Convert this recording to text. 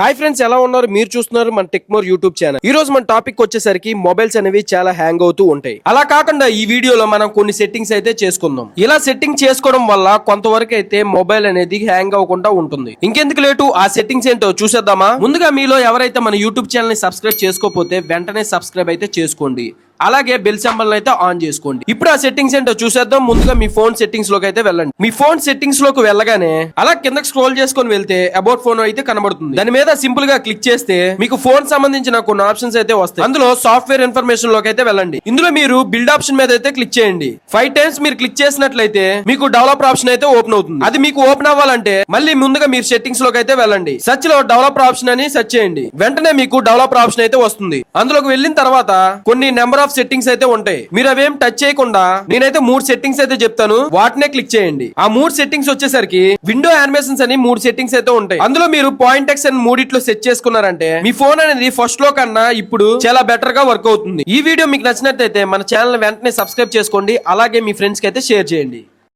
Hi friends, ఎలా ఉన్నారు? మీరు చూస్తున్నారు మన టెక్మోర్ యూట్యూబ్ ఛానల్. ఈ రోజు మన టాపిక్ వచ్చేసరికి మొబైల్స్ అనేవి చాలా హ్యాంగ్ అవుతూ ఉంటాయి. అలా కాకుండా ఈ వీడియోలో మనం కొన్ని సెట్టింగ్స్ అయితే చేసుకుందాం. ఇలా సెట్టింగ్ చేసుకోవడం వల్ల కొంతవరకు అయితే మొబైల్ అనేది హ్యాంగ్ అవ్వకుండా ఉంటుంది. ఇంకెందుకు లేటు, ఆ సెట్టింగ్స్ ఏంటో చూసేద్దామా? ముందుగా మీలో ఎవరైతే మన యూట్యూబ్ ఛానల్ ని సబ్స్క్రైబ్ చేసుకోకపోతే వెంటనే సబ్స్క్రైబ్ అయితే చేసుకోండి. అలాగే బెల్ సింబల్ అయితే ఆన్ చేసుకోండి. ఇప్పుడు ఆ సెట్టింగ్స్ ఏంటో చూసేద్దాం. ముందుగా మీ ఫోన్ సెట్టింగ్స్ లోకి అయితే వెళ్ళండి. మీ ఫోన్ సెట్టింగ్స్ లోకి వెళ్ళగానే అలా కిందకి స్క్రోల్ చేసుకొని వెళ్తే అబౌట్ ఫోన్ అయితే కనబడుతుంది. దాని మీద సింపుల్ గా క్లిక్ చేస్తే మీకు ఫోన్ సంబంధించిన కొన్ని ఆప్షన్స్ అయితే వస్తాయి. అందులో సాఫ్ట్వేర్ ఇన్ఫర్మేషన్ లోకి అయితే వెళ్ళండి. ఇందులో మీరు బిల్డ్ ఆప్షన్ మీద అయితే క్లిక్ చేయండి. 5 టైమ్స్ మీరు క్లిక్ చేసినట్లయితే మీకు డెవలపర్ ఆప్షన్ అయితే ఓపెన్ అవుతుంది. అది మీకు ఓపెన్ అవ్వాలంటే మళ్ళీ ముందుగా మీరు సెట్టింగ్స్ లోకి అయితే వెళ్ళండి. సర్చ్ లో డెవలపర్ ఆప్షన్ అని సెర్చ్ చేయండి. వెంటనే మీకు డెవలపర్ ఆప్షన్ అయితే వస్తుంది. అందులోకి వెళ్ళిన తర్వాత కొన్ని నెంబర్ సెట్టింగ్స్ అయితే ఉంటాయి. మీరు అవేం టచ్ చేయకుండా నేనైతే 3 సెట్టింగ్స్ అయితే చెప్తాను, వాటినే క్లిక్ చేయండి. ఆ 3 సెట్టింగ్స్ వచ్చేసరికి విండో యానిమేషన్స్ అని 3 సెట్టింగ్స్ అయితే ఉంటాయి. అందులో మీరు పాయింట్ ఎక్స్ అని 3 సెట్ చేసుకున్నారంటే మీ ఫోన్ అనేది ఫస్ట్ లో కన్నా ఇప్పుడు చాలా బెటర్ గా వర్క్ అవుతుంది. ఈ వీడియో మీకు నచ్చినట్లయితే మన ఛానల్ వెంటనే సబ్స్క్రైబ్ చేసుకోండి. అలాగే మీ ఫ్రెండ్స్ కి అయితే షేర్ చేయండి.